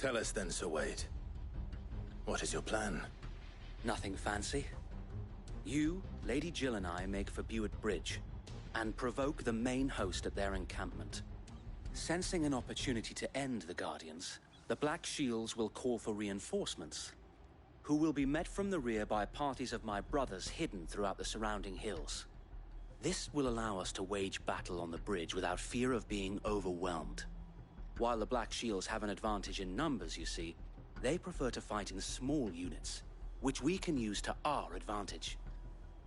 Tell us then, Sir Wade. What is your plan? Nothing fancy. You, Lady Jill and I make for Buett Bridge, and provoke the main host at their encampment. Sensing an opportunity to end the Guardians, the Black Shields will call for reinforcements, who will be met from the rear by parties of my brothers hidden throughout the surrounding hills. This will allow us to wage battle on the bridge without fear of being overwhelmed. While the Black Shields have an advantage in numbers, you see, they prefer to fight in small units, which we can use to our advantage.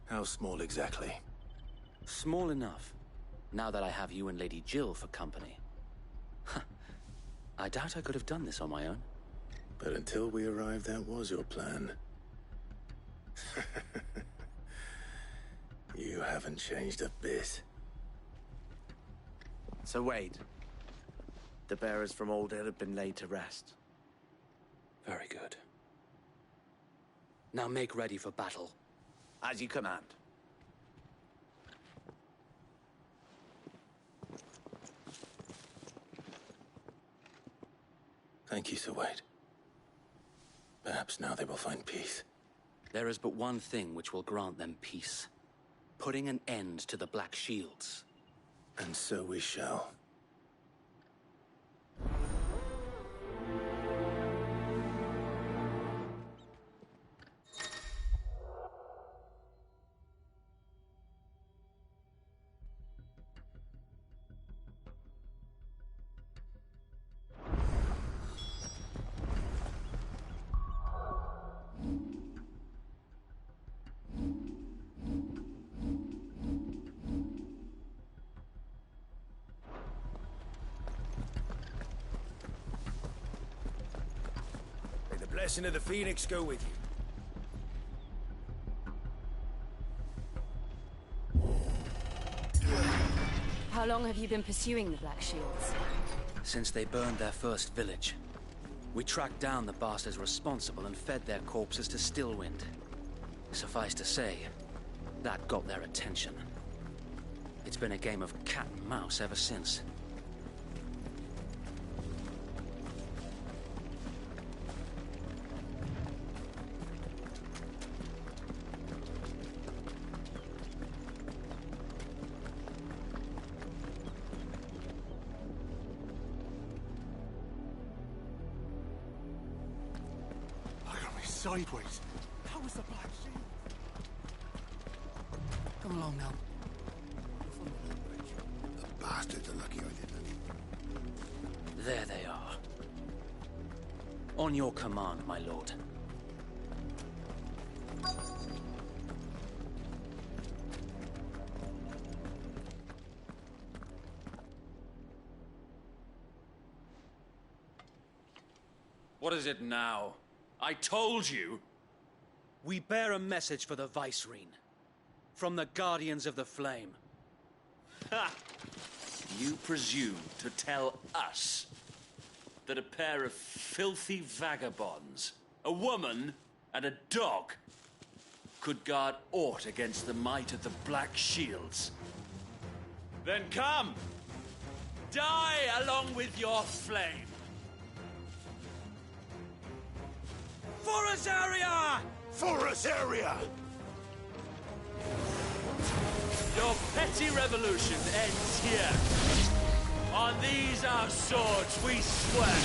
How small exactly? Small enough, now that I have you and Lady Jill for company. I doubt I could have done this on my own. But until we arrived, that was your plan. You haven't changed a bit. So Wade, the bearers from Old Hill have been laid to rest. Very good. Now make ready for battle. As you command. Thank you, Sir Wade. Perhaps now they will find peace. There is but one thing which will grant them peace. Putting an end to the Black Shields. And so we shall. May the blessing of the Phoenix go with you. How long have you been pursuing the Black Shields? Since they burned their first village. We tracked down the bastards responsible and fed their corpses to Stillwind. Suffice to say, that got their attention. It's been a game of cat and mouse ever since. Sideways. How was the Black Shield? Come along now. The bastards are lucky I didn't. There they are. On your command, my lord. What is it now? I told you! We bear a message for the Vicereine. From the Guardians of the Flame. Ha! You presume to tell us that a pair of filthy vagabonds, a woman and a dog, could guard aught against the might of the Black Shields? Then come! Die along with your flame! For Azaria! For Azaria! Your petty revolution ends here. On these our swords we swear.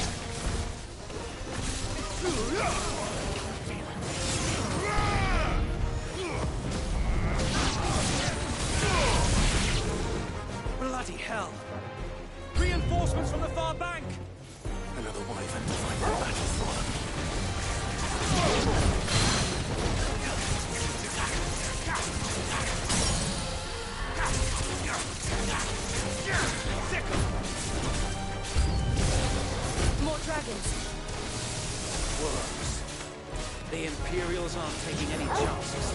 Bloody hell! Reinforcements from the far bank! Another wyvern to find their battle for them. More dragons. Worms. The Imperials aren't taking any chances.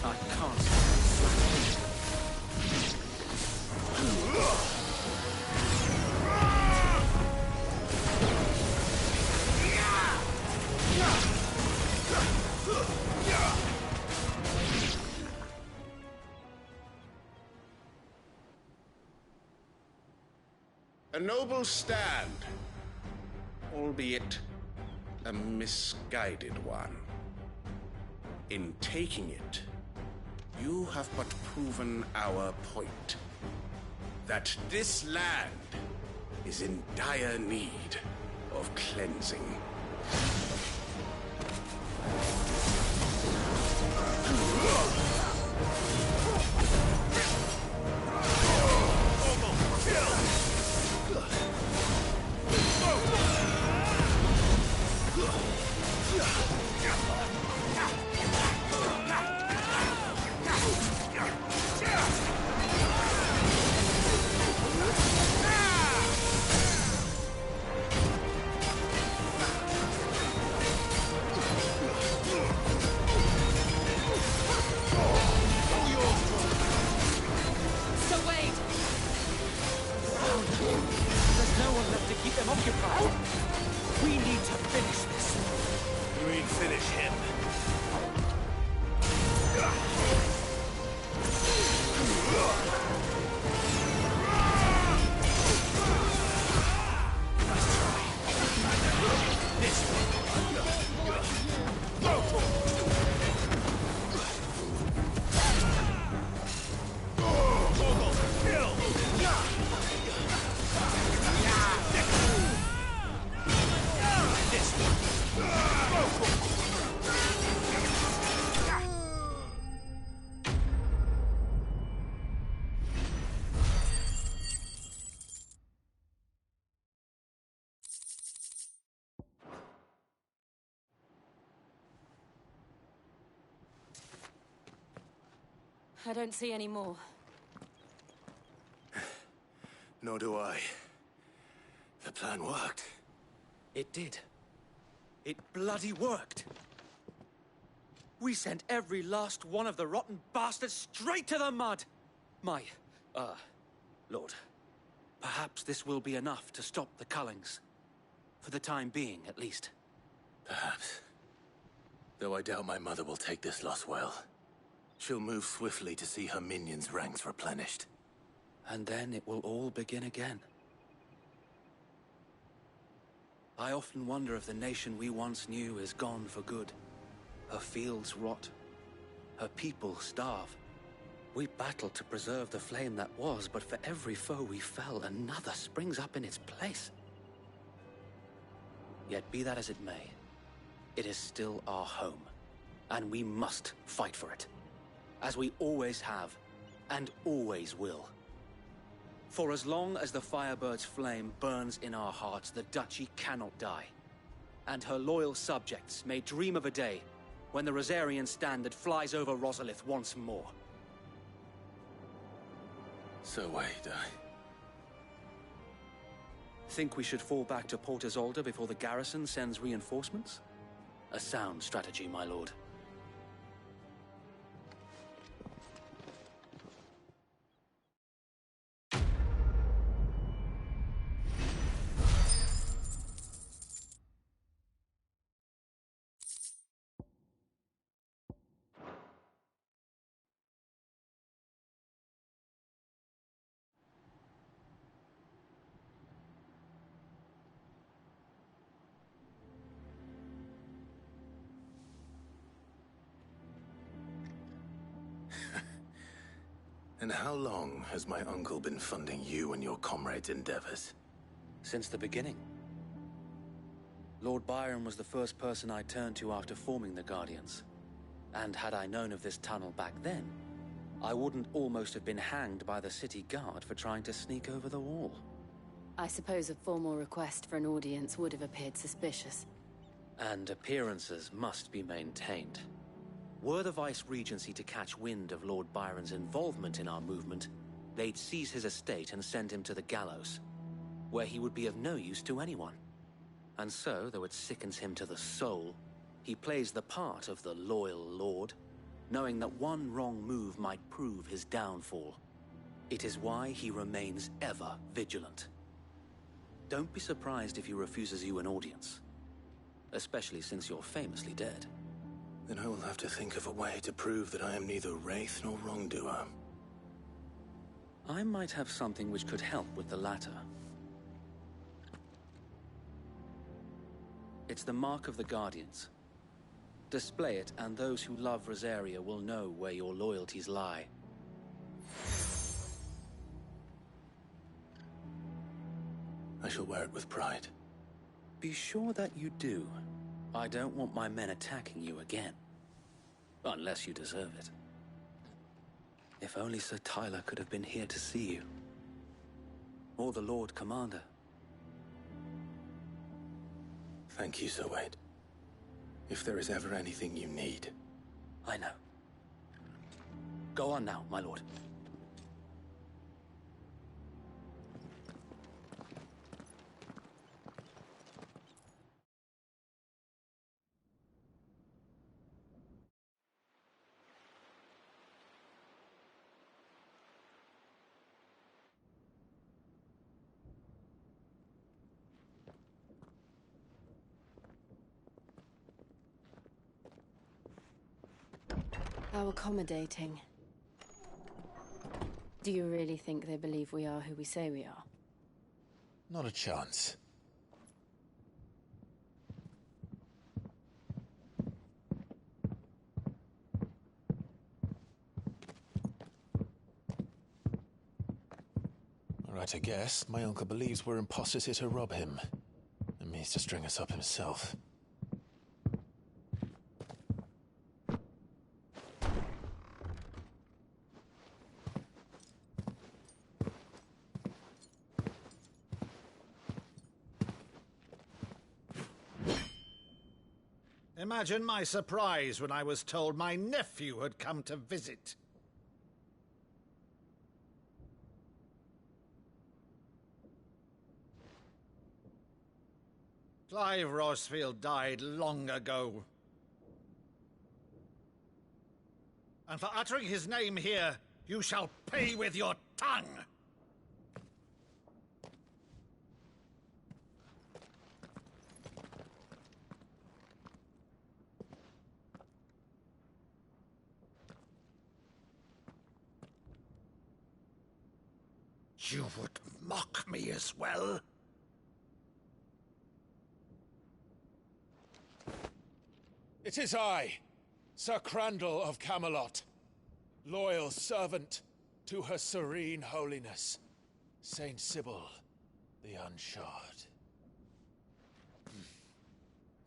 I can't. A noble stand. albeit a misguided one. In taking it, you have but proven our point. That this land is in dire need of cleansing. I don't see any more. Nor do I. The plan worked. It did. It bloody worked. We sent every last one of the rotten bastards straight to the mud! Lord, perhaps this will be enough to stop the Cullings. For the time being, at least. Perhaps. Though I doubt my mother will take this loss well. She'll move swiftly to see her minions' ranks replenished. And then it will all begin again. I often wonder if the nation we once knew is gone for good. Her fields rot. Her people starve. We battled to preserve the flame that was, but for every foe we fell, another springs up in its place. Yet be that as it may, it is still our home, and we must fight for it. As we always have, and always will. For as long as the Firebird's flame burns in our hearts, the Duchy cannot die. And her loyal subjects may dream of a day when the Rosarian standard flies over Rosalith once more. So wait, Think we should fall back to Port Isolde before the garrison sends reinforcements? A sound strategy, my lord. And how long has my uncle been funding you and your comrades' endeavors? Since the beginning. Lord Byron was the first person I turned to after forming the Guardians. And had I known of this tunnel back then, I wouldn't almost have been hanged by the city guard for trying to sneak over the wall. I suppose a formal request for an audience would have appeared suspicious. And appearances must be maintained. Were the Vice-Regency to catch wind of Lord Byron's involvement in our movement, they'd seize his estate and send him to the gallows, where he would be of no use to anyone. And so, though it sickens him to the soul, he plays the part of the loyal lord, knowing that one wrong move might prove his downfall. It is why he remains ever vigilant. Don't be surprised if he refuses you an audience, especially since you're famously dead. Then I will have to think of a way to prove that I am neither wraith nor wrongdoer. I might have something which could help with the latter. It's the mark of the Guardians. Display it, and those who love Rosaria will know where your loyalties lie. I shall wear it with pride. Be sure that you do. I don't want my men attacking you again. Unless you deserve it. If only Sir Tyler could have been here to see you. Or the Lord Commander. Thank you, Sir Wade. If there is ever anything you need. I know. Go on now, my lord. How accommodating. Do you really think they believe we are who we say we are? Not a chance. Right, I guess. My uncle believes we're imposters here to rob him. And means to string us up himself. Imagine my surprise when I was told my nephew had come to visit. Clive Rosfield died long ago. And for uttering his name here, you shall pay with your tongue! You would mock me as well? It is I, Sir Crandall of Camelot, loyal servant to Her Serene Holiness, Saint Sybil the Unshod.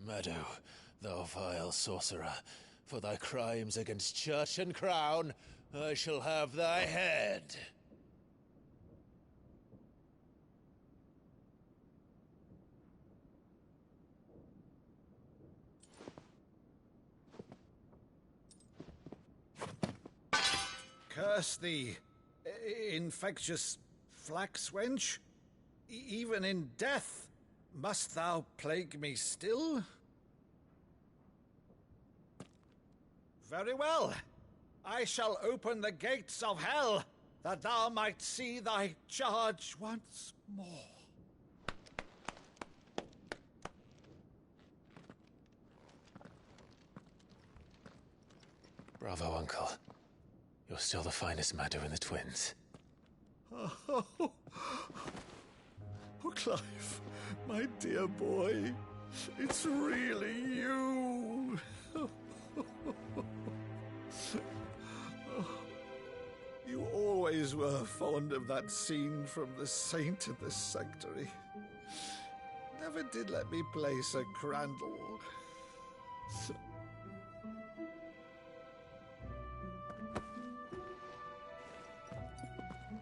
Meadow, thou vile sorcerer, for thy crimes against church and crown, I shall have thy head. Curse thee, infectious flax wench. Even in death, must thou plague me still? Very well. I shall open the gates of hell, that thou might see thy charge once more. Bravo, Uncle. You're still the finest Maddo in the twins. Oh, Clive, my dear boy, it's really you. You always were fond of that scene from The Saint in the Sanctuary. Never did let me play Sir Crandall.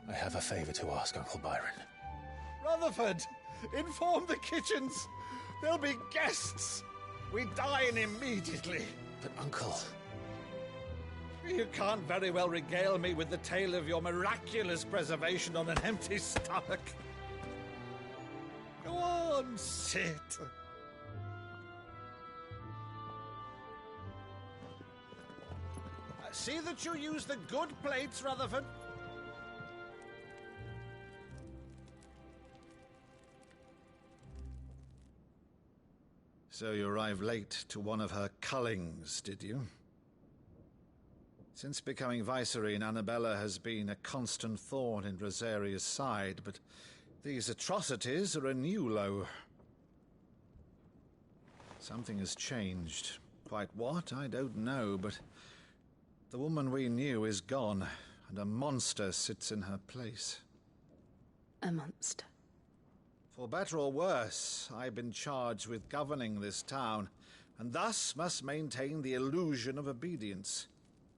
I have a favor to ask, Uncle Byron. Rutherford, inform the kitchens. There'll be guests. We dine immediately. But, Uncle... You can't very well regale me with the tale of your miraculous preservation on an empty stomach. Go on, sit. See that you use the good plates, Rutherford. So you arrived late to one of her cullings, did you? Since becoming Vicereine, Annabella has been a constant thorn in Rosaria's side, but these atrocities are a new low. Something has changed. Quite what, I don't know, but the woman we knew is gone, and a monster sits in her place. A monster. For better or worse, I've been charged with governing this town, and thus must maintain the illusion of obedience.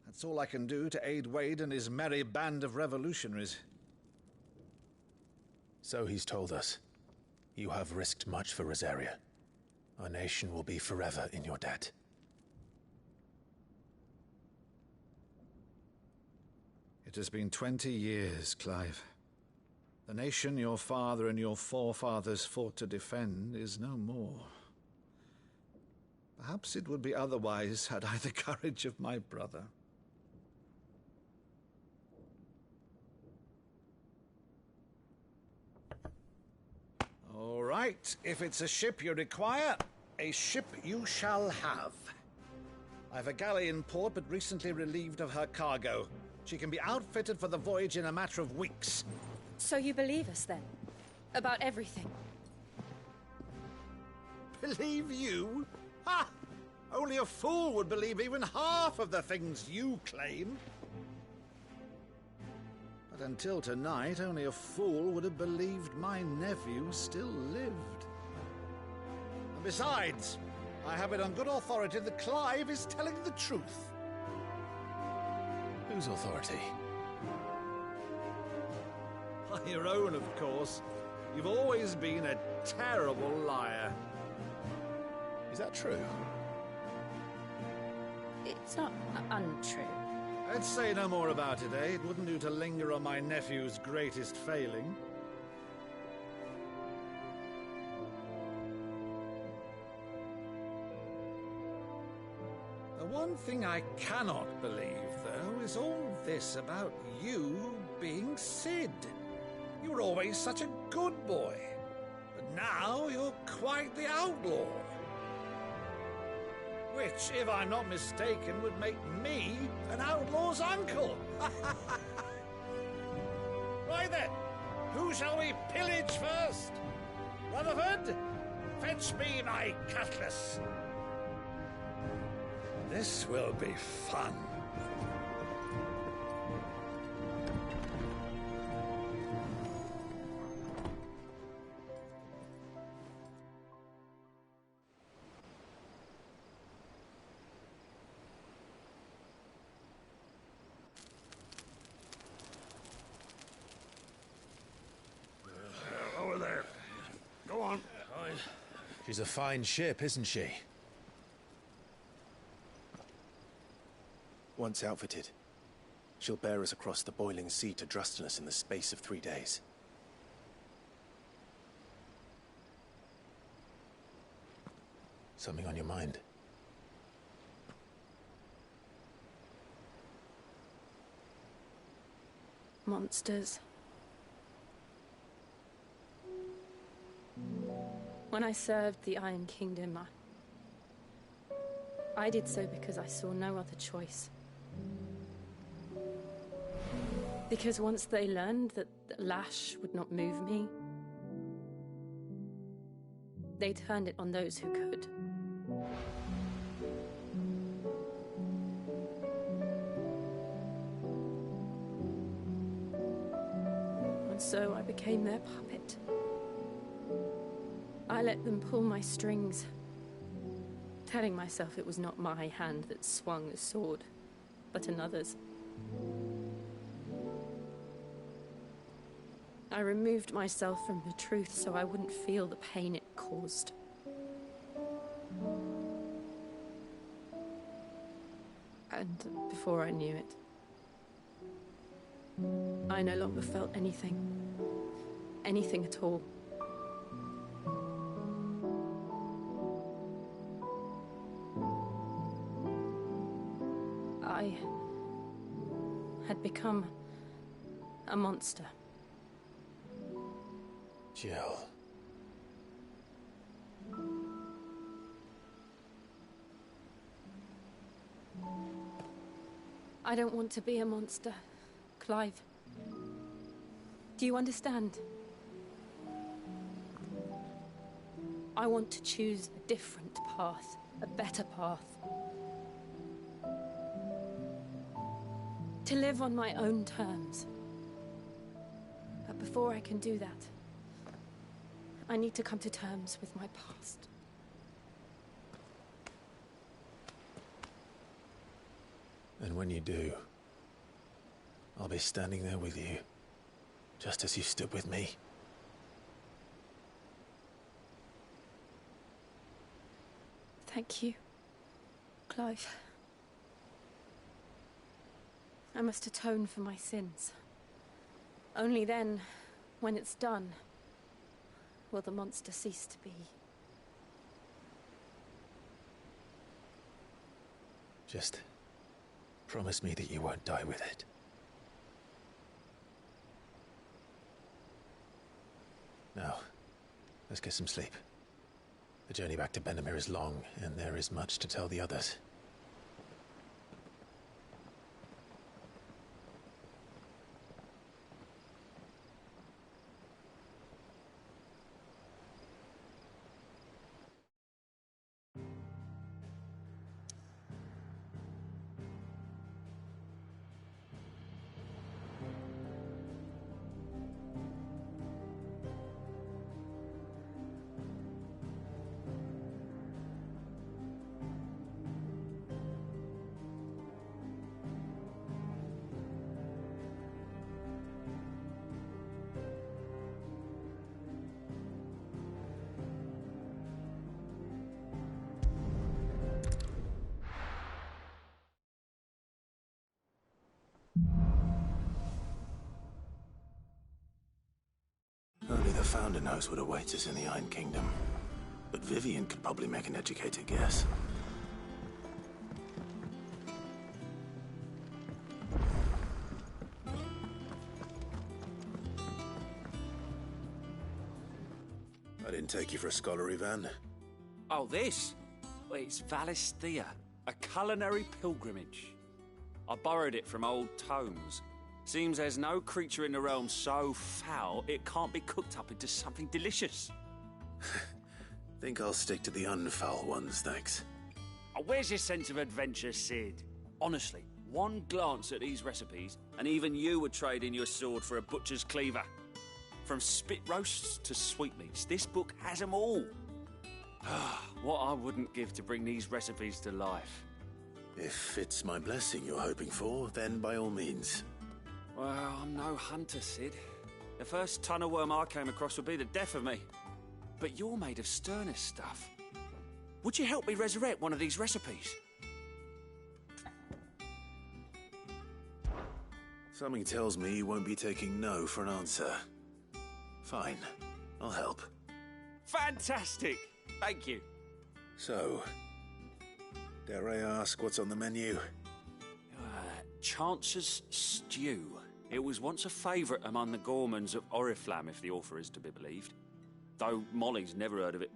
That's all I can do to aid Wade and his merry band of revolutionaries. So he's told us. You have risked much for Rosaria. Our nation will be forever in your debt. It has been 20 years, Clive. The nation your father and your forefathers fought to defend is no more. Perhaps it would be otherwise had I the courage of my brother. All right, if it's a ship you require, a ship you shall have. I've a galley in port, but recently relieved of her cargo. She can be outfitted for the voyage in a matter of weeks. So you believe us, then? About everything? Believe you? Ha! Only a fool would believe even half of the things you claim. But until tonight, only a fool would have believed my nephew still lived. And besides, I have it on good authority that Clive is telling the truth. Whose authority? Your own, of course. You've always been a terrible liar. Is that true? It's not untrue. Let's say no more about it, eh? It wouldn't do to linger on my nephew's greatest failing. The one thing I cannot believe, though, is all this about you being Sid. You were always such a good boy, but now you're quite the outlaw. Which, if I'm not mistaken, would make me an outlaw's uncle. Right then, who shall we pillage first? Rutherford, fetch me my cutlass. This will be fun. Over there. Go on. She's a fine ship, isn't she? Once outfitted, she'll bear us across the boiling sea to Drustinus in the space of 3 days. Something on your mind? Monsters. When I served the Iron Kingdom, I did so because I saw no other choice. Because once they learned that the lash would not move me, they turned it on those who could. And so I became their puppet. I let them pull my strings, telling myself it was not my hand that swung a sword, but another's. I removed myself from the truth so I wouldn't feel the pain it caused. And before I knew it, I no longer felt anything. Anything at all. I had become a monster. Jill. I don't want to be a monster, Clive. Do you understand? I want to choose a different path, a better path. To live on my own terms. But before I can do that, I need to come to terms with my past. And when you do, I'll be standing there with you, just as you stood with me. Thank you, Clive. I must atone for my sins. Only then, when it's done, will the monster cease to be. Just promise me that you won't die with it. Now, let's get some sleep. The journey back to Benamir is long, and there is much to tell the others. Only the Founder knows what awaits us in the Iron Kingdom. But Vivian could probably make an educated guess. I didn't take you for a scholarly van. Oh, this? Well, it's Valisthea, a culinary pilgrimage. I borrowed it from old tomes. Seems there's no creature in the realm so foul it can't be cooked up into something delicious. Think I'll stick to the unfoul ones, thanks. Oh, where's your sense of adventure, Sid? Honestly, one glance at these recipes, and even you would trade in your sword for a butcher's cleaver. From spit roasts to sweetmeats, this book has them all. What I wouldn't give to bring these recipes to life. If it's my blessing you're hoping for, then by all means. Well, I'm no hunter, Sid. The first tunnel worm I came across would be the death of me. But you're made of sterner stuff. Would you help me resurrect one of these recipes? Something tells me you won't be taking no for an answer. Fine, I'll help. Fantastic! Thank you. So, dare I ask what's on the menu? Chance's Stew. It was once a favourite among the gourmands of Oriflamme, if the author is to be believed. Though Molly's never heard of it.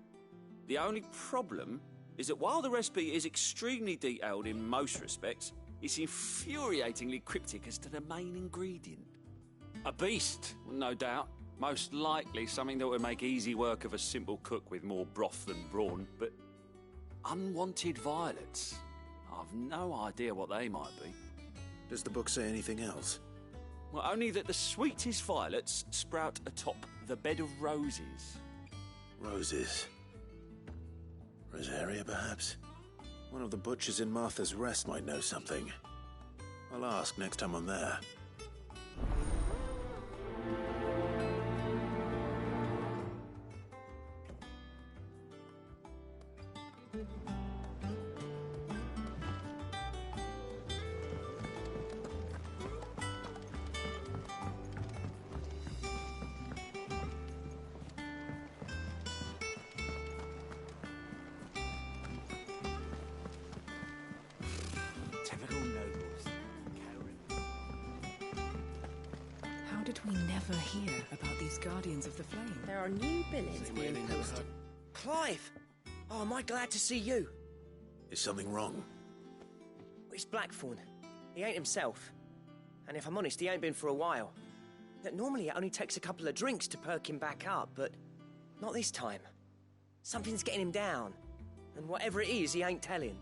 The only problem is that while the recipe is extremely detailed in most respects, it's infuriatingly cryptic as to the main ingredient. A beast, no doubt. Most likely something that would make easy work of a simple cook with more broth than brawn, but unwanted violets. I've no idea what they might be. Does the book say anything else? Well, only that the sweetest violets sprout atop the bed of roses. Roses. Rosaria, perhaps? One of the butchers in Martha's Rest might know something. I'll ask next time I'm there. How did we never hear about these Guardians of the Flame? There are new billets being posted. Clive! Oh, am I glad to see you? Is something wrong? It's Blackthorn. He ain't himself. And if I'm honest, he ain't been for a while. Normally it only takes a couple of drinks to perk him back up, but not this time. Something's getting him down. And whatever it is, he ain't telling.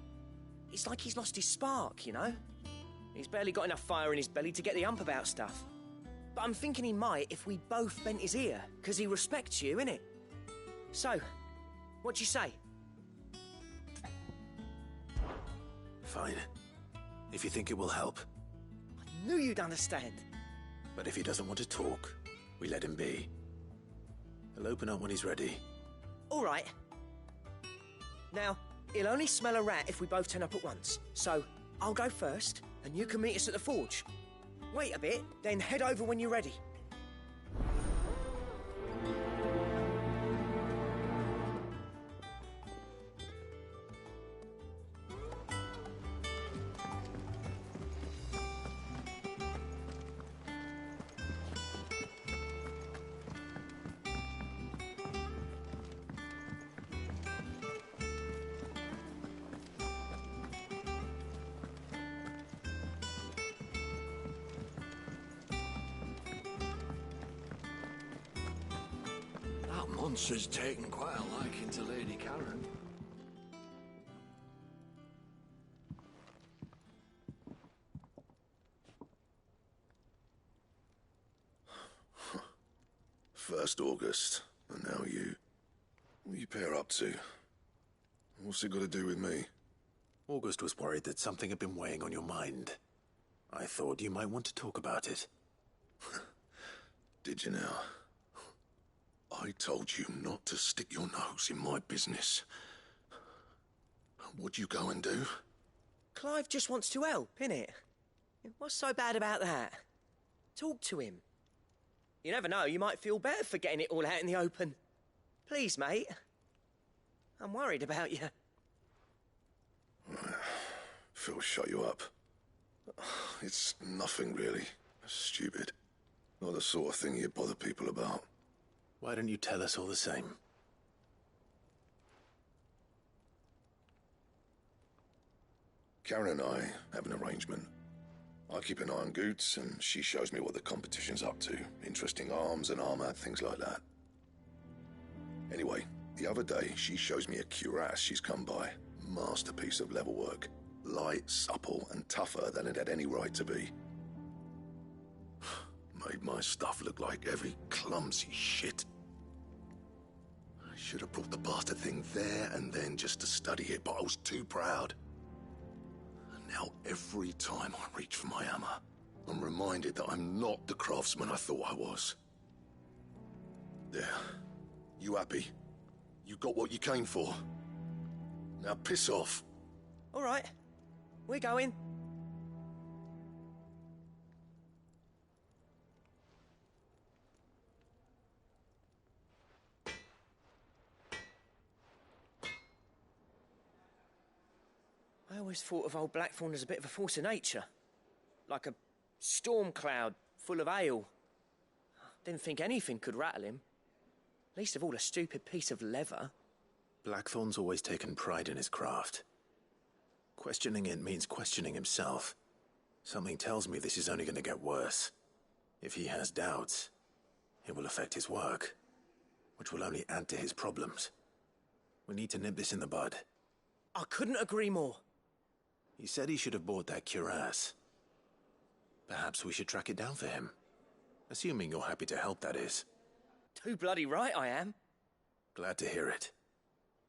It's like he's lost his spark, you know? He's barely got enough fire in his belly to get the ump about stuff. But I'm thinking he might if we both bent his ear, because he respects you, innit? So, what do you say? Fine. If you think it will help. I knew you'd understand. But if he doesn't want to talk, we let him be. He'll open up when he's ready. All right. Now, he'll only smell a rat if we both turn up at once. So, I'll go first, and you can meet us at the forge. Wait a bit, then head over when you're ready. Monster's taken quite a liking to Lady Karen. First August, and now you. What are you pair up to? What's it got to do with me? August was worried that something had been weighing on your mind. I thought you might want to talk about it. Did you now? I told you not to stick your nose in my business. What'd you go and do? Clive just wants to help, innit? What's so bad about that? Talk to him. You never know, you might feel better for getting it all out in the open. Please, mate. I'm worried about you. Phil shut you up. It's nothing, really. Stupid. Not the sort of thing you bother people about. Why don't you tell us all the same? Karen and I have an arrangement. I keep an eye on Goots, and she shows me what the competition's up to. Interesting arms and armor, things like that. Anyway, the other day, she shows me a cuirass she's come by. Masterpiece of level work. Light, supple, and tougher than it had any right to be. Made my stuff look like heavy, clumsy shit. I should have brought the bastard thing there and then just to study it, but I was too proud. And now every time I reach for my hammer, I'm reminded that I'm not the craftsman I thought I was. There. You happy? You got what you came for. Now piss off. All right. We're going. I always thought of old Blackthorn as a bit of a force of nature. Like a storm cloud full of ale. Didn't think anything could rattle him. Least of all a stupid piece of leather. Blackthorn's always taken pride in his craft. Questioning it means questioning himself. Something tells me this is only going to get worse. If he has doubts, it will affect his work, which will only add to his problems. We need to nip this in the bud. I couldn't agree more. He said he should have bought that cuirass. Perhaps we should track it down for him. Assuming you're happy to help, that is. Too bloody right I am. Glad to hear it.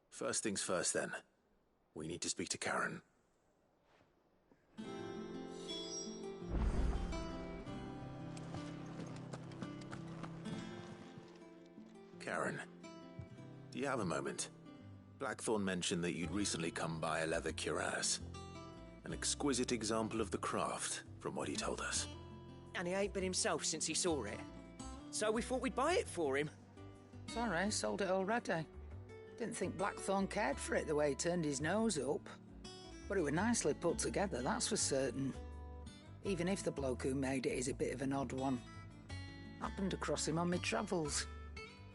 First things first, then. We need to speak to Karen. Karen, do you have a moment? Blackthorn mentioned that you'd recently come by a leather cuirass. An exquisite example of the craft, from what he told us. And he ain't been himself since he saw it. So we thought we'd buy it for him. Sorry, sold it already. Didn't think Blackthorn cared for it the way he turned his nose up. But it was nicely put together, that's for certain. Even if the bloke who made it is a bit of an odd one. Happened across him on my travels.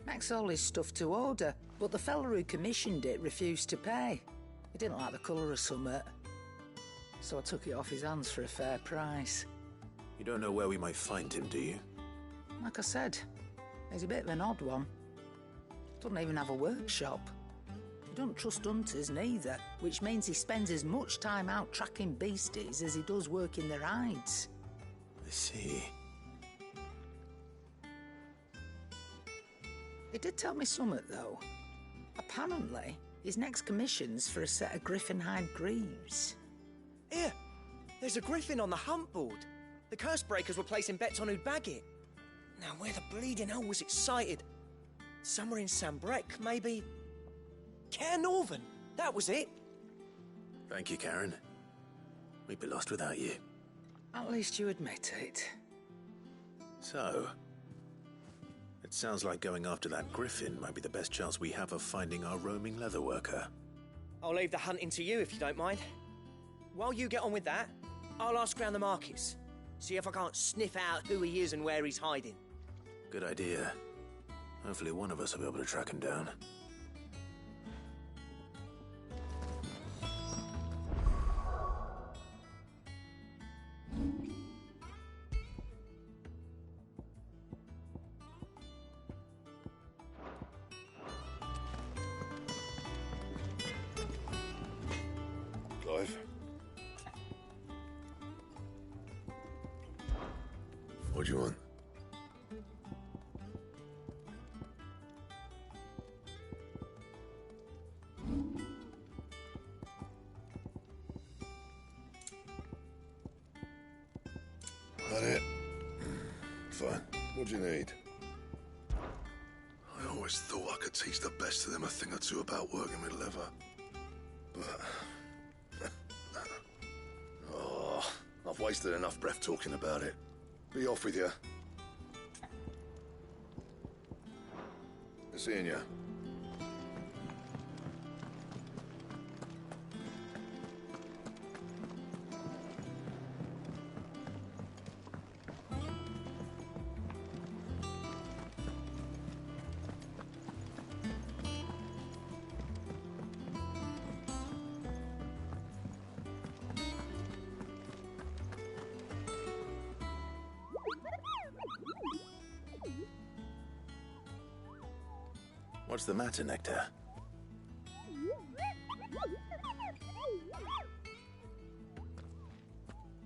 Makes all his stuff to order, but the fella who commissioned it refused to pay. He didn't like the colour of summit. So I took it off his hands for a fair price. You don't know where we might find him, do you? Like I said, he's a bit of an odd one. Doesn't even have a workshop. He don't trust hunters neither, which means he spends as much time out tracking beasties as he does working their hides. I see. He did tell me something, though. Apparently, his next commission's for a set of griffin hide greaves. Here, there's a griffin on the hunt board. The curse breakers were placing bets on who'd bag it. Now, where the bleeding hell was it sighted? Somewhere in Sambrec, maybe... Care Northern, that was it. Thank you, Karen. We'd be lost without you. At least you admit it. So, it sounds like going after that griffin might be the best chance we have of finding our roaming leatherworker. I'll leave the hunting to you if you don't mind. While you get on with that, I'll ask round the markets. See if I can't sniff out who he is and where he's hiding. Good idea. Hopefully one of us will be able to track him down. Clive? What do you want? That it? Fine. What do you need? I always thought I could teach the best of them a thing or two about working with leather. But... oh, I've wasted enough breath talking about it. Be off with you. Seeing you. What's the matter, Nectar?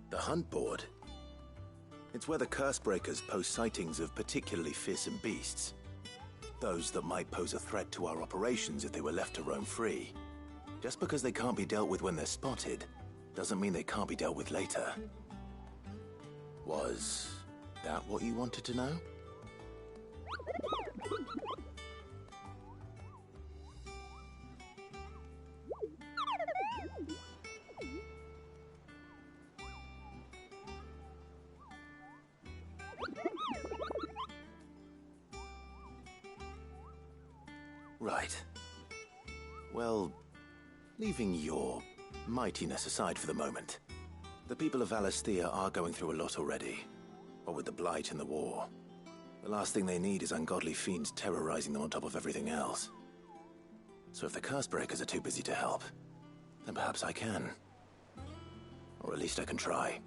The hunt board? It's where the curse breakers post sightings of particularly fearsome beasts. Those that might pose a threat to our operations if they were left to roam free. Just because they can't be dealt with when they're spotted, doesn't mean they can't be dealt with later. Was that what you wanted to know? Right. Well, leaving your mightiness aside for the moment, the people of Valisthea are going through a lot already. What with the Blight and the war, the last thing they need is ungodly fiends terrorizing them on top of everything else. So if the Cursebreakers are too busy to help, then perhaps I can. Or at least I can try.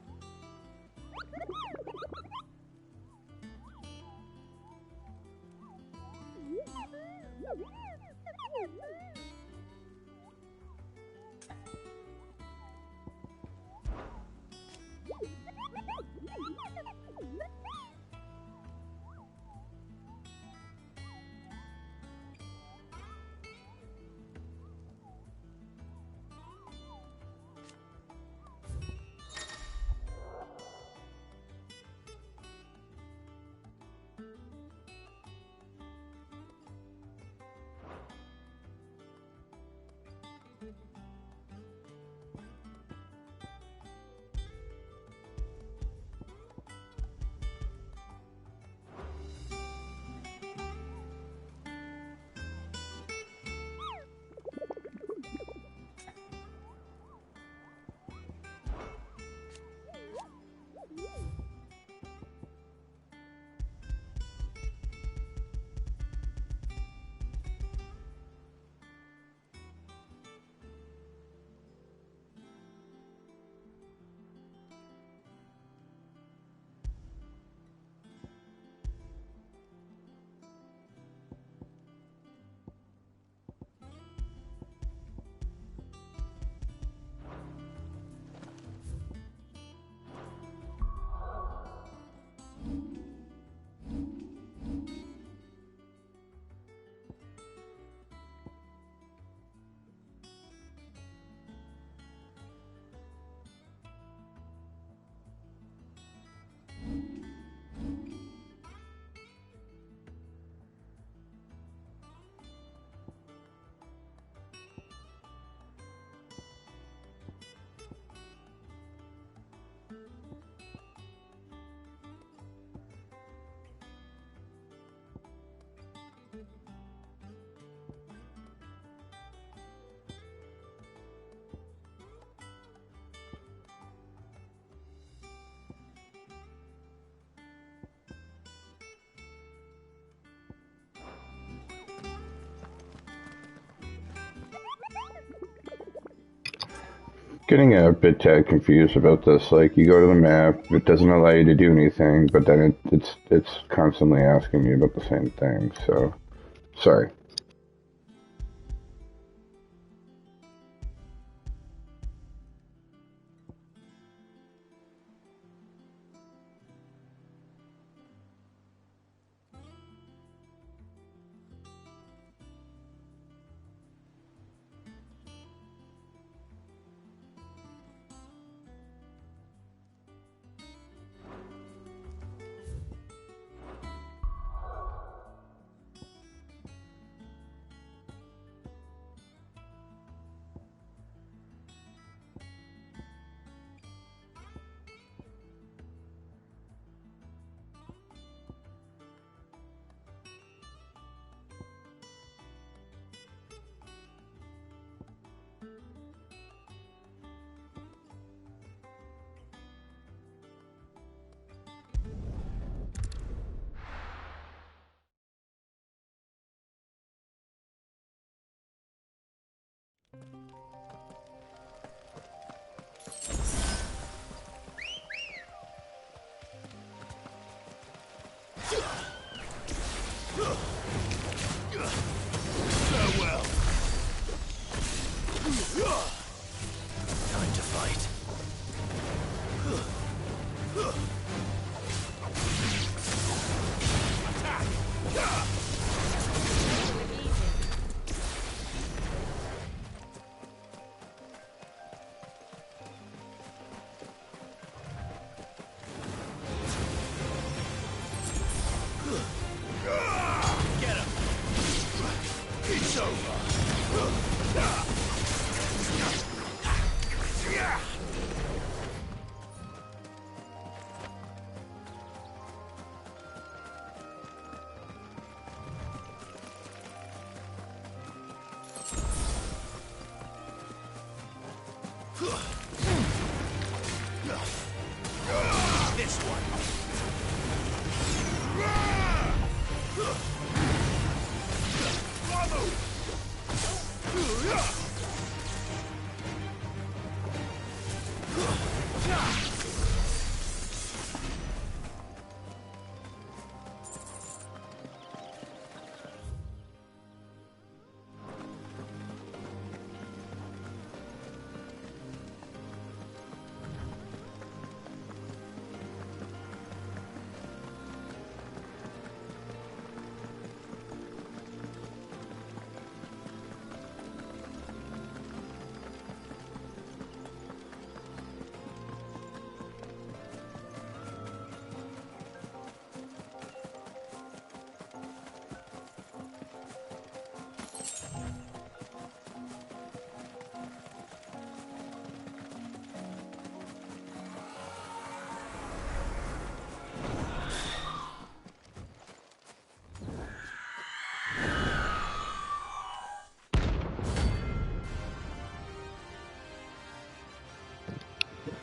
getting a bit tad confused about this. Like, you go to the map, it doesn't allow you to do anything, but then it's constantly asking you about the same thing. So, sorry. Farewell. Time to fight. Attack! Get him! It's over! This one!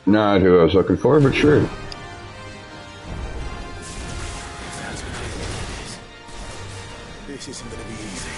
Not who I was looking for, but sure. This isn't gonna be easy.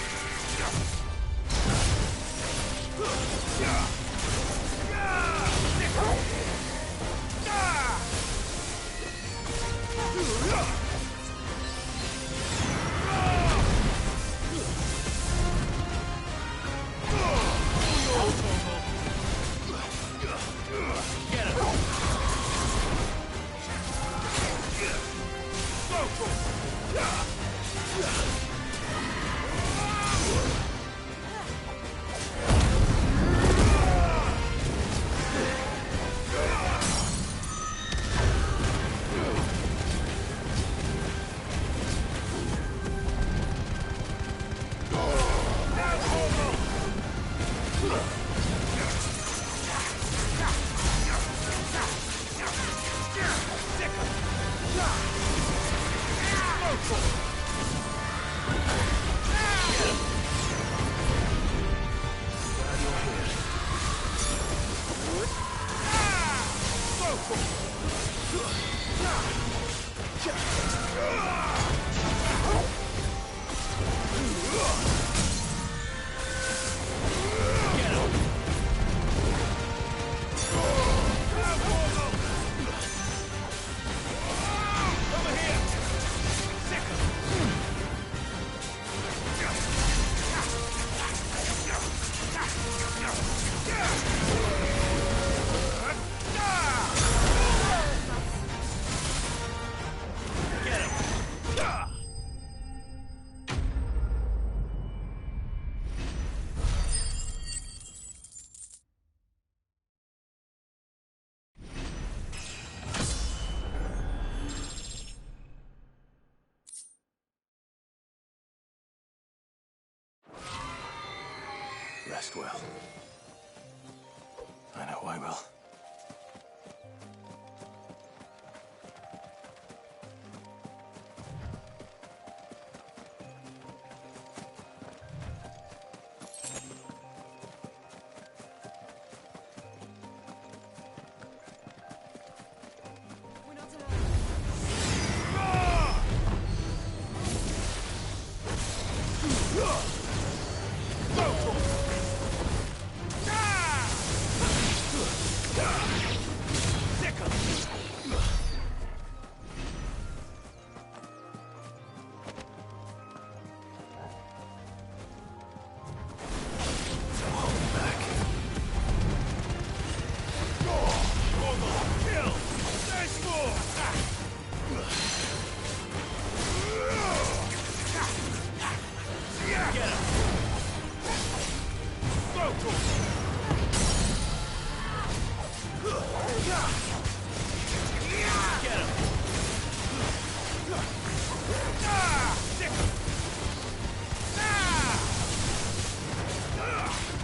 Get him! Rest well. I know I will.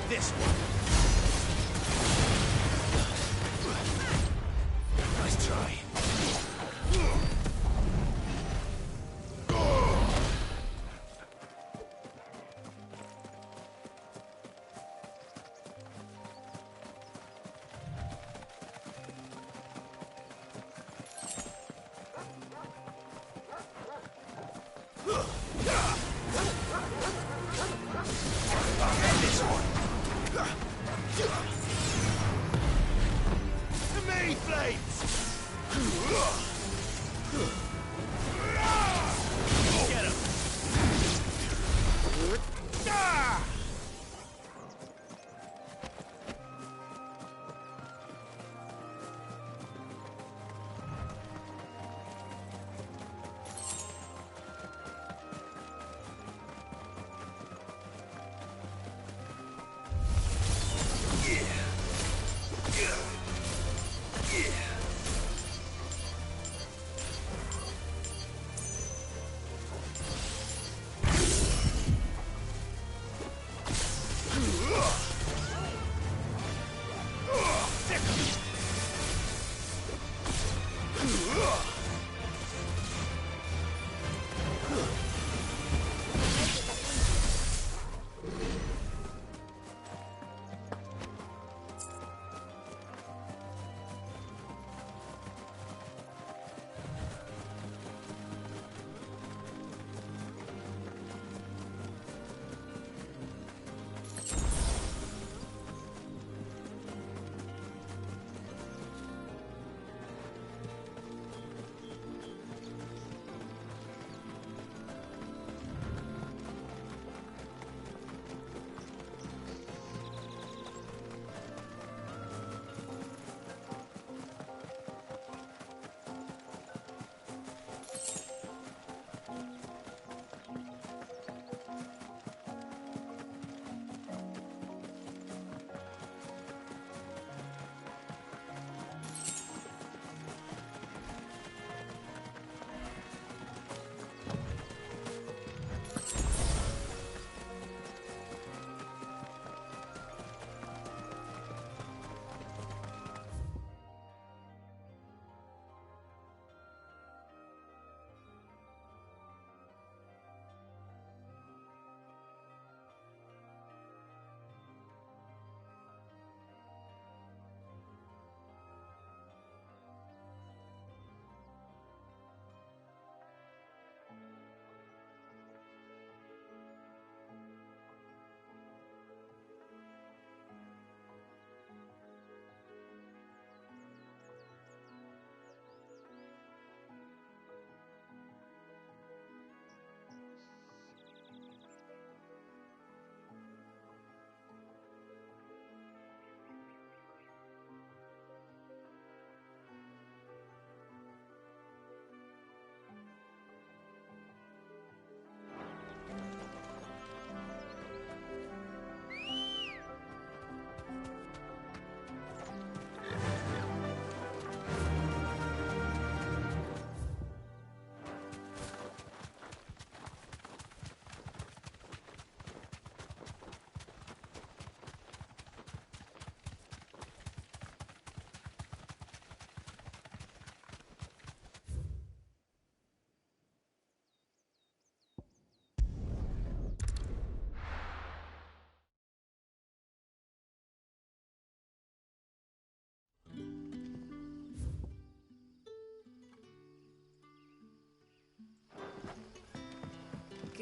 This one. Nice try. This one. To me, Blades! Get him!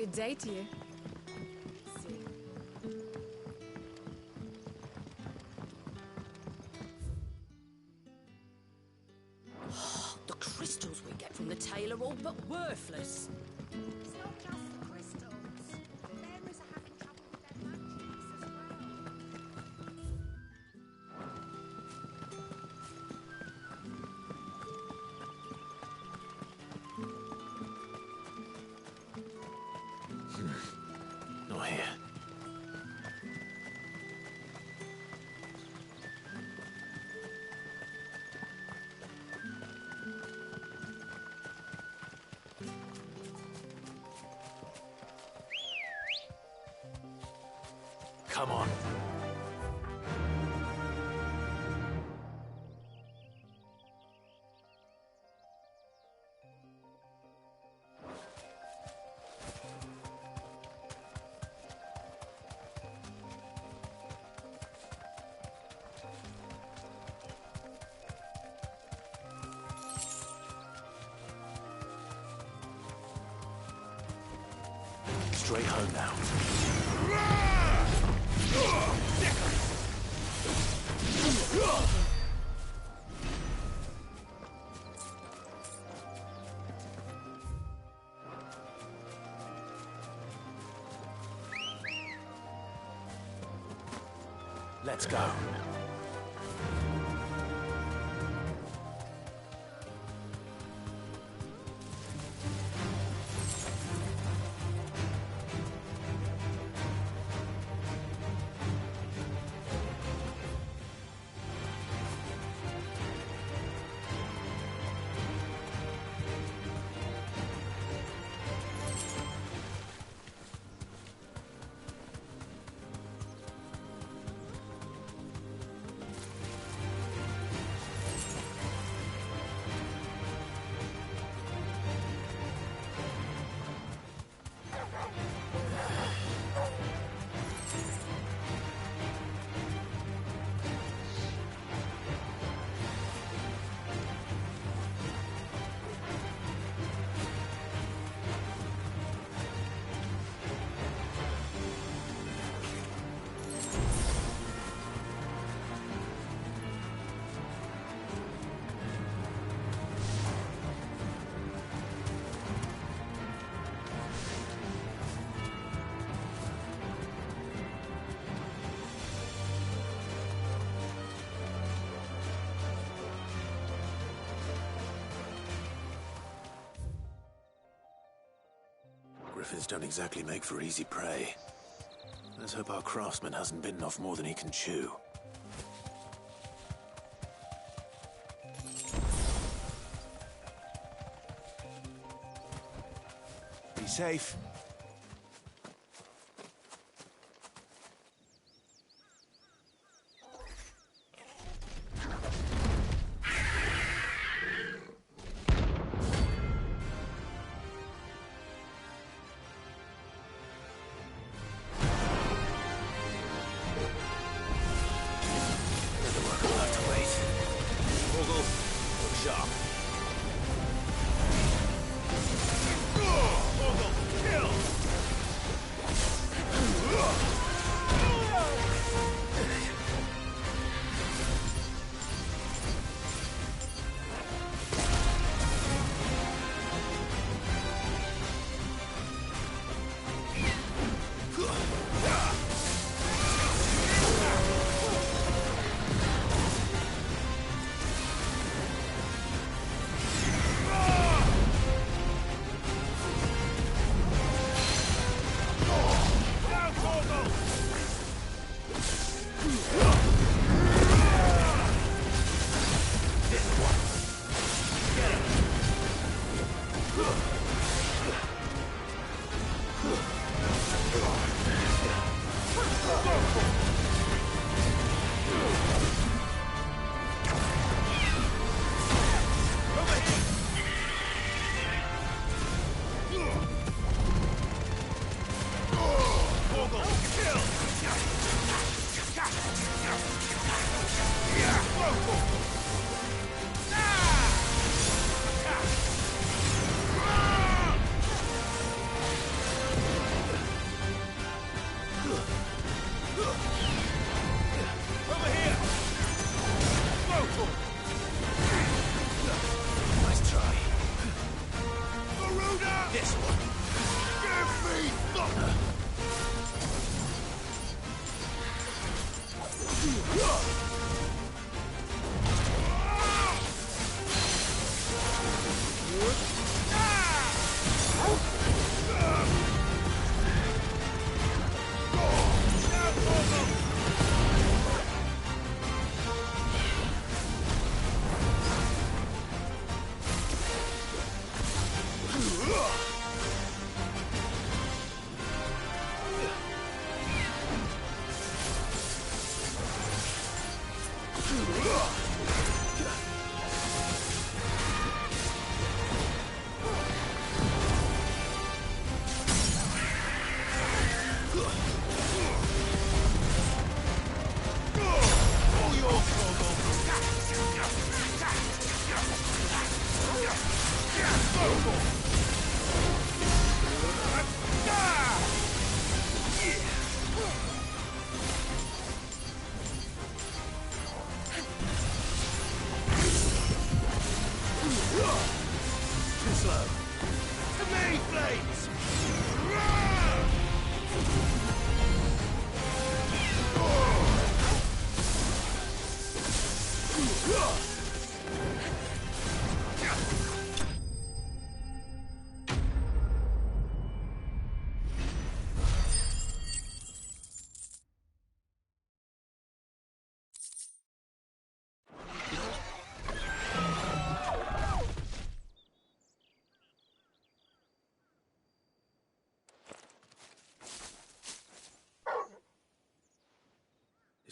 Good day to you. The crystals we get from the tail are all but worthless. It's not just the crystals. Bearers are having trouble with their magics as well. Not here. Come on. Straight home now. Let's go. Griffins don't exactly make for easy prey. Let's hope our craftsman hasn't bitten off more than he can chew. Be safe.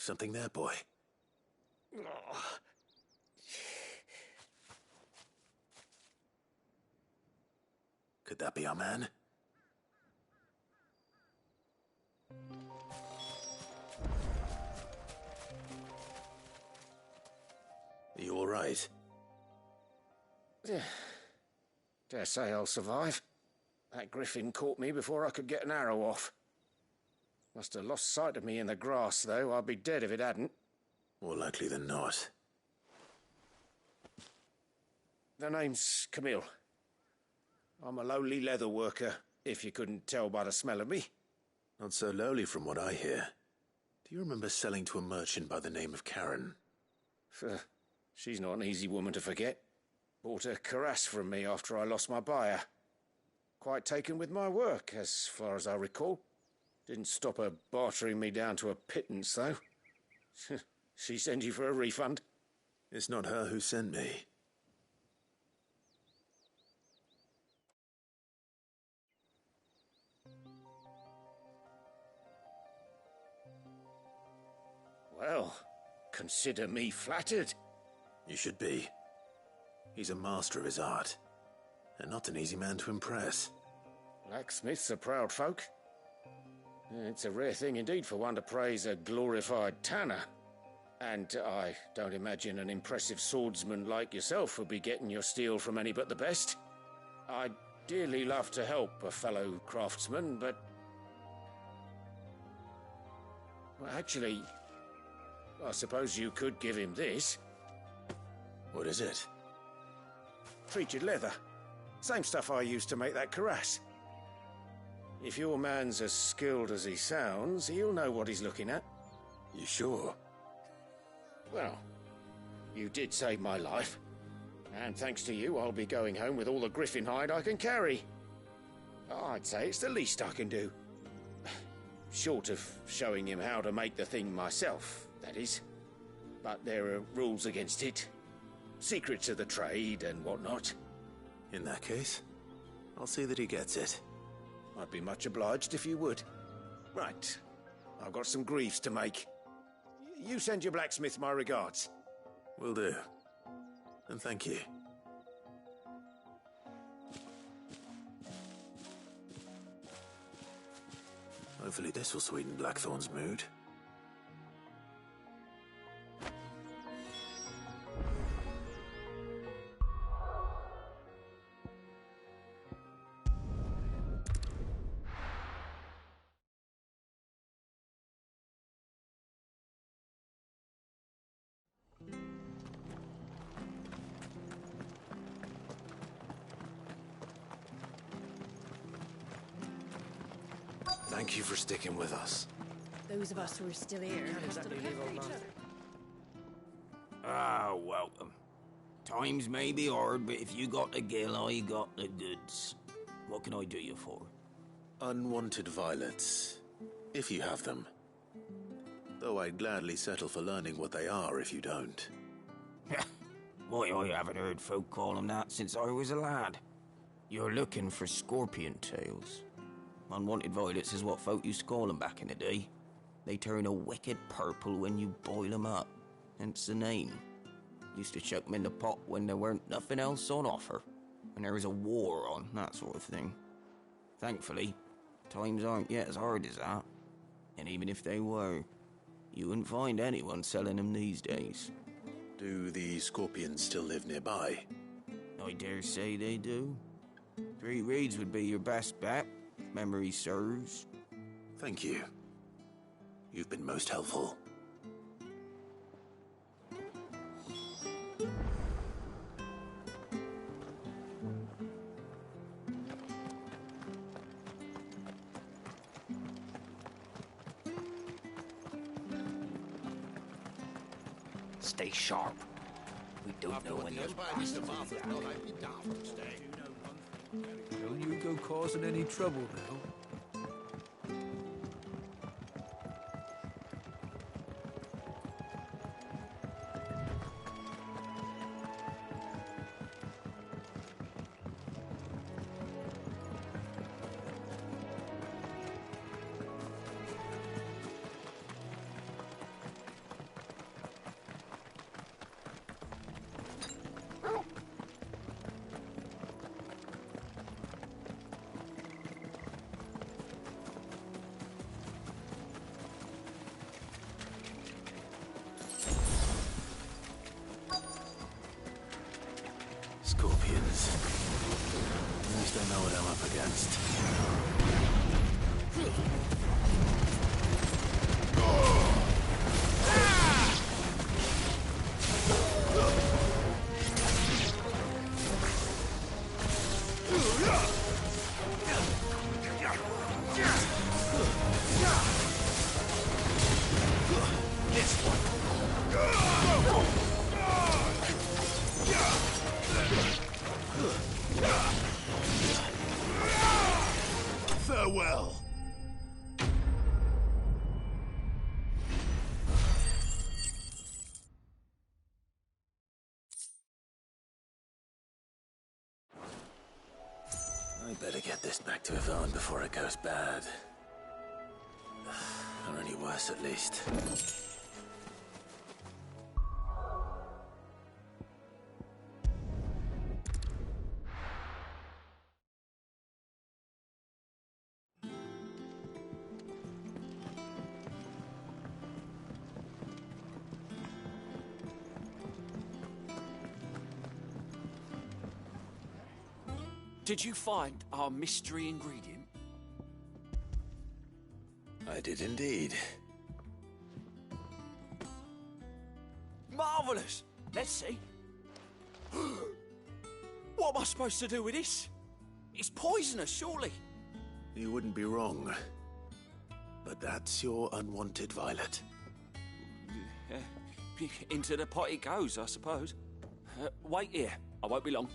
Is something there, boy? Could that be our man? Are you all right? Dare say I'll survive. That griffin caught me before I could get an arrow off. Must have lost sight of me in the grass, though. I'd be dead if it hadn't. More likely than not. The name's Camille. I'm a lowly leather worker, if you couldn't tell by the smell of me. Not so lowly from what I hear. Do you remember selling to a merchant by the name of Karen? She's not an easy woman to forget. Bought a cuirass from me after I lost my buyer. Quite taken with my work, as far as I recall. Didn't stop her bartering me down to a pittance, though. She sent you for a refund? It's not her who sent me. Well, consider me flattered. You should be. He's a master of his art, and not an easy man to impress. Blacksmiths are proud folk. It's a rare thing indeed for one to praise a glorified tanner. And I don't imagine an impressive swordsman like yourself would be getting your steel from any but the best. I'd dearly love to help a fellow craftsman, but... well, actually, I suppose you could give him this. What is it? Treated leather. Same stuff I used to make that cuirass. If your man's as skilled as he sounds, he'll know what he's looking at. You sure? Well, you did save my life. And thanks to you, I'll be going home with all the griffin hide I can carry. I'd say it's the least I can do. Short of showing him how to make the thing myself, that is. But there are rules against it. Secrets of the trade and whatnot. In that case, I'll see that he gets it. I'd be much obliged if you would. Right. I've got some greaves to make. You send your blacksmith my regards. Will do. And thank you. Hopefully this will sweeten Blackthorn's mood. Thank you for sticking with us. Those of us who are still here have to look after each other. Ah, welcome. Times may be hard, but if you got the gill, I got the goods. What can I do you for? Unwanted violets, if you have them. Though I'd gladly settle for learning what they are if you don't. Why, I haven't heard folk call them that since I was a lad. You're looking for scorpion tails. Unwanted violets is what folk used to call them back in the day. They turn a wicked purple when you boil them up, hence the name. Used to chuck them in the pot when there weren't nothing else on offer, when there was a war on, that sort of thing. Thankfully, times aren't yet as hard as that. And even if they were, you wouldn't find anyone selling them these days. Do the scorpions still live nearby? I dare say they do. 3 Reeds would be your best bet, if memory serves. Thank you. You've been most helpful. Stay sharp. We don't know when those bastards will be back. Don't you go causing any trouble now. Scorpions. At least I know what I'm up against. Farewell. I better get this back to Yvonne before it goes bad. Or any worse, at least. Did you find our mystery ingredient? I did indeed. Marvellous! Let's see. What am I supposed to do with this? It's poisonous, surely. You wouldn't be wrong. But that's your unwanted violet. Into the pot it goes, I suppose. Wait here. I won't be long.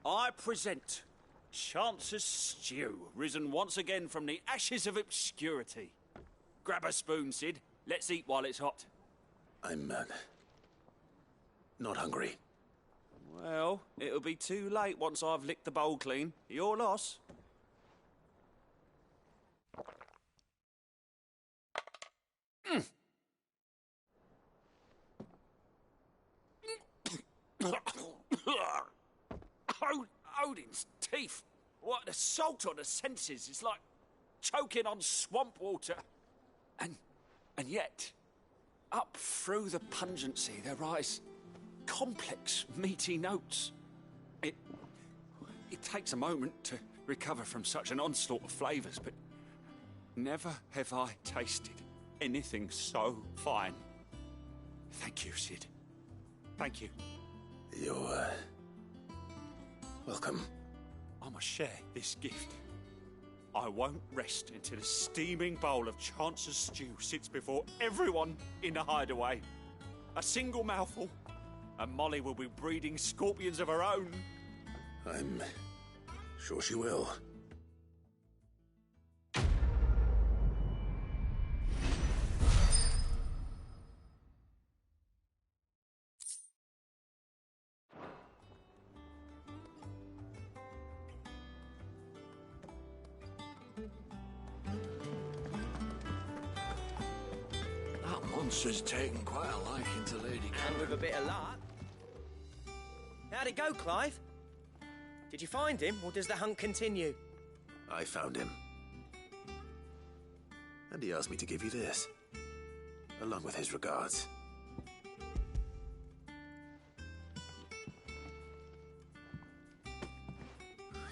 I present Chance's Stew, risen once again from the ashes of obscurity. Grab a spoon, Sid. Let's eat while it's hot. I'm, not hungry. Well, it'll be too late once I've licked the bowl clean. Your loss. Odin's teeth. What an assault on the senses. It's like choking on swamp water. And yet, up through the pungency, there rise complex, meaty notes. It takes a moment to recover from such an onslaught of flavours, but never have I tasted anything so fine. Thank you, Sid. Thank you. You're, welcome. I must share this gift. I won't rest until a steaming bowl of Chancer's stew sits before everyone in the hideaway. A single mouthful, and Molly will be breeding scorpions of her own. I'm sure she will. That monster's taken quite a liking to Lady And Karen. with a bit of luck. How'd it go, Clive? Did you find him, or does the hunt continue? I found him. And he asked me to give you this, along with his regards.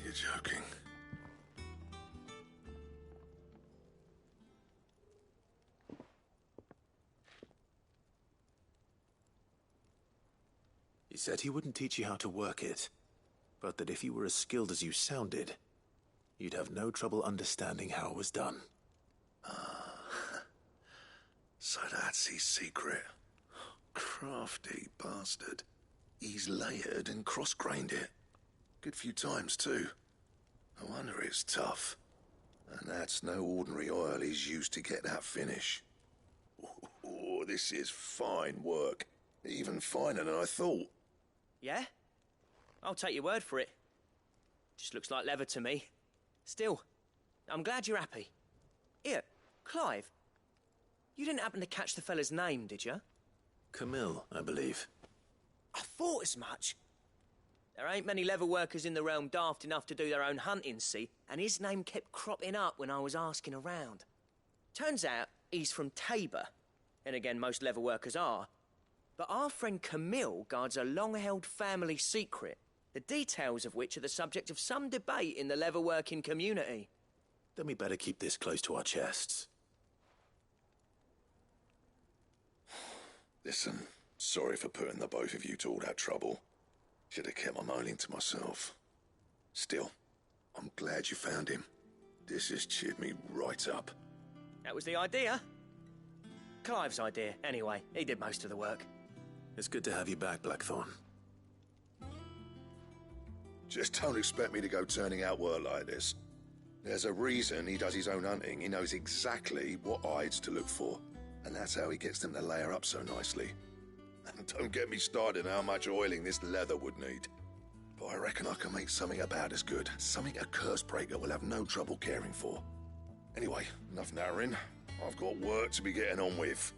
You're joking. He said he wouldn't teach you how to work it, but that if you were as skilled as you sounded, you'd have no trouble understanding how it was done. So that's his secret. Crafty bastard. He's layered and cross-grained it. Good few times, too. No wonder it's tough. And that's no ordinary oil he's used to get that finish. Oh, this is fine work. Even finer than I thought. Yeah? I'll take your word for it. Just looks like leather to me. Still, I'm glad you're happy. Here, Clive. You didn't happen to catch the fella's name, did you? Camille, I believe. I thought as much. There ain't many leather workers in the realm daft enough to do their own hunting, see? And his name kept cropping up when I was asking around. Turns out he's from Tabor. And again, most leather workers are. But our friend Camille guards a long-held family secret, the details of which are the subject of some debate in the leather-working community. Then we better keep this close to our chests. Listen, sorry for putting the both of you to all that trouble. Should have kept my moaning to myself. Still, I'm glad you found him. This has cheered me right up. That was the idea. Clive's idea, anyway. He did most of the work. It's good to have you back, Blackthorn. Just don't expect me to go turning out work like this. There's a reason he does his own hunting. He knows exactly what hides to look for. And that's how he gets them to layer up so nicely. And don't get me started on how much oiling this leather would need. But I reckon I can make something about as good. Something a Cursebreaker will have no trouble caring for. Anyway, enough narrowing. I've got work to be getting on with.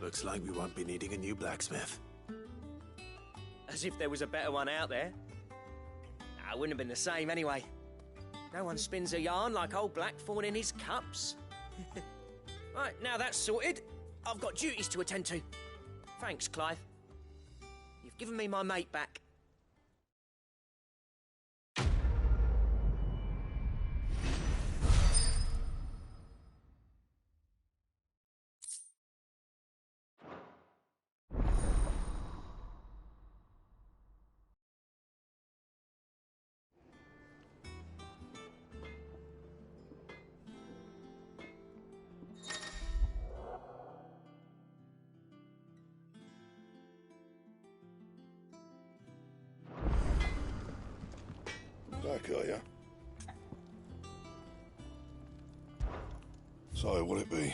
Looks like we won't be needing a new blacksmith. As if there was a better one out there. Nah, it wouldn't have been the same anyway. No one spins a yarn like old Blackthorn in his cups. Right, now that's sorted, I've got duties to attend to. Thanks, Clive. You've given me my mate back. Back, are you? So, what'll it be?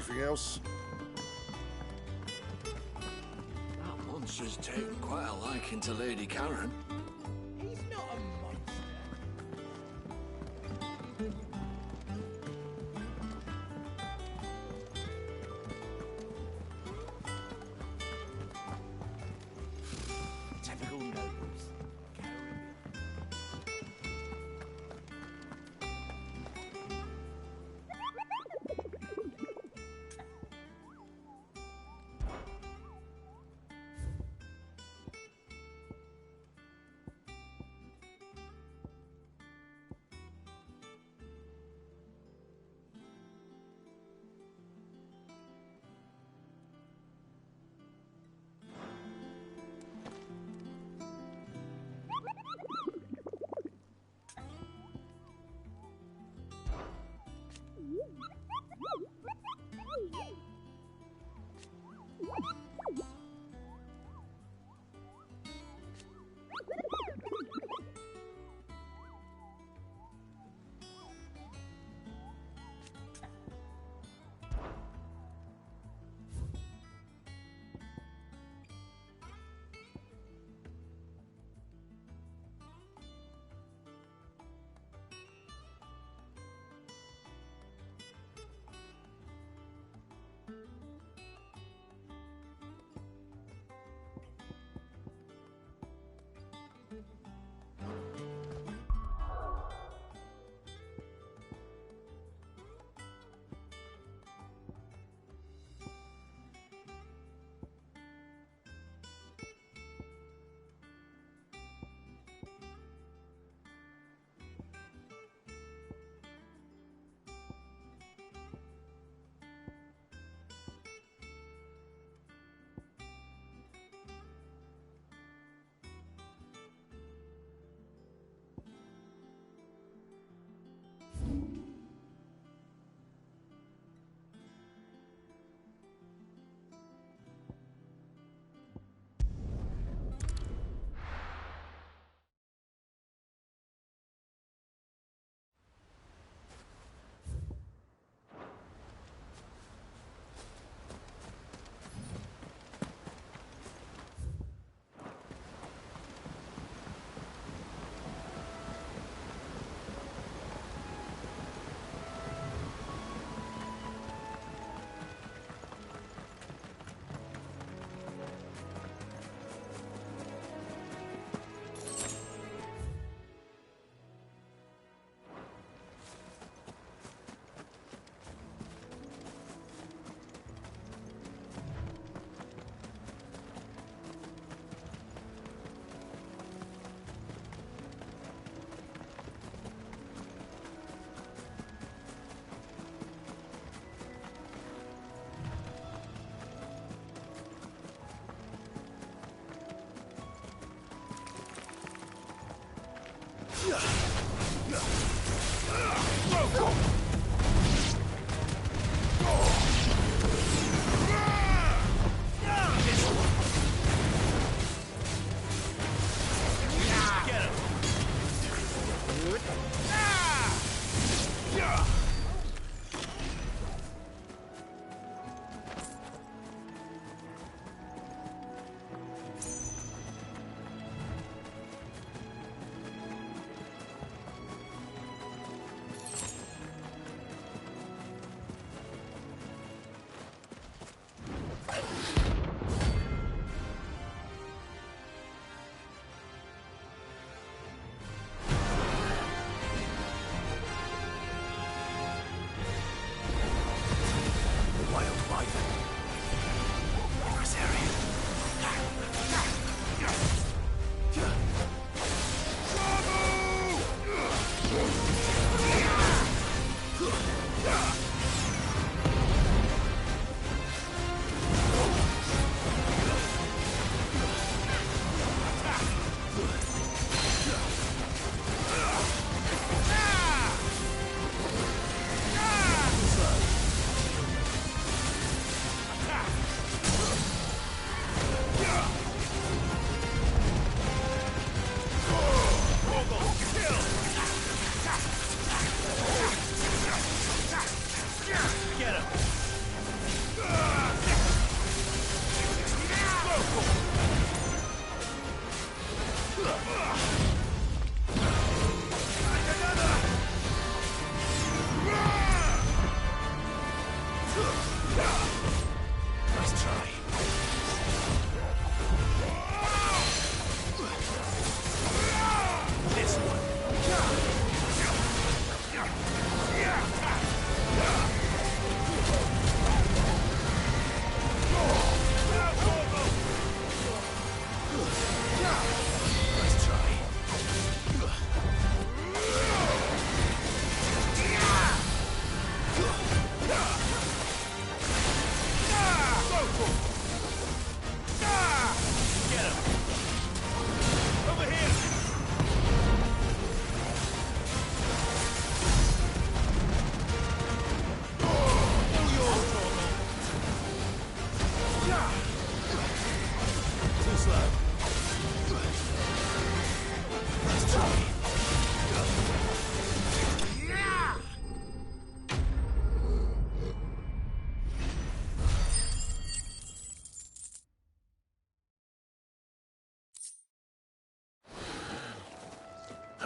Anything else? That monster's taken quite a liking to Lady Karen. He's not a monster. Typical nobles.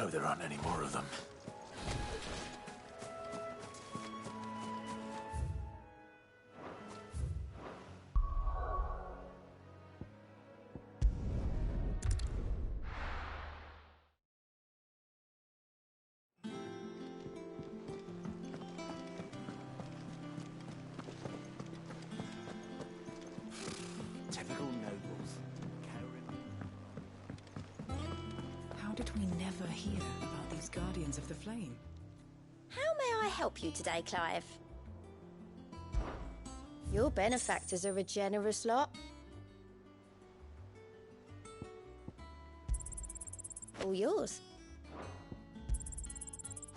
Hope there aren't any more of them. Typical nobles. How did we never hear about these Guardians of the Flame? How may I help you today, Clive? Your benefactors are a generous lot. All yours.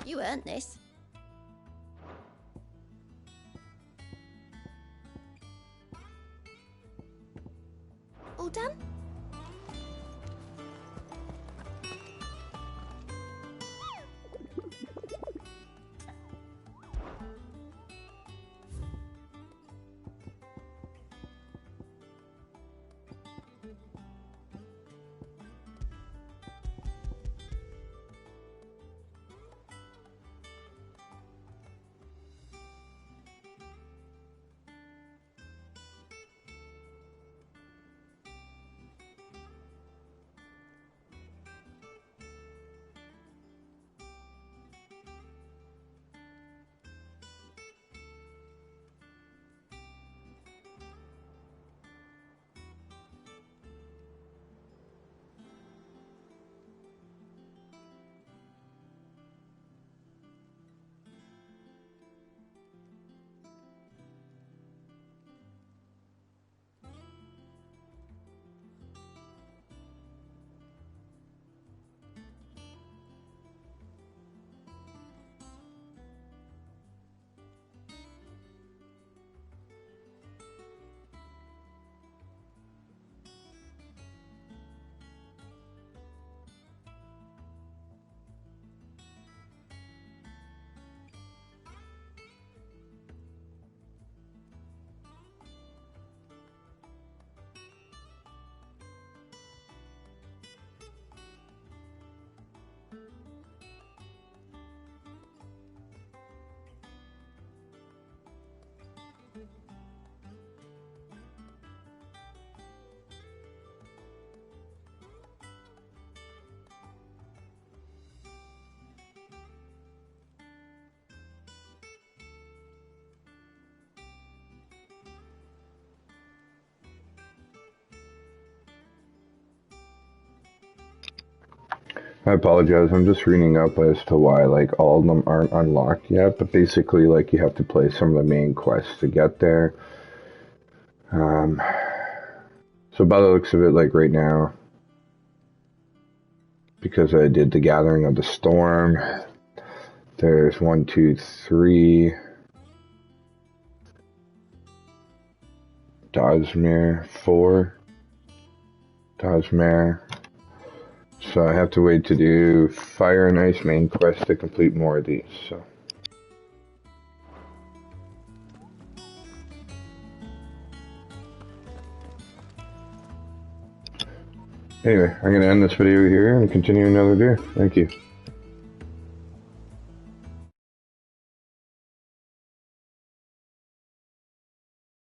You earned this. All done? I apologize, I'm just reading up as to why, like, all of them aren't unlocked yet, but basically, like, you have to play some of the main quests to get there. So by the looks of it, like, right now, because I did the Gathering of the Storm, there's 1, 2, 3, Dosmere, 4, Dosmere. So I have to wait to do Fire and Ice main quest to complete more of these, so. Anyway, I'm going to end this video here and continue another day. Thank you.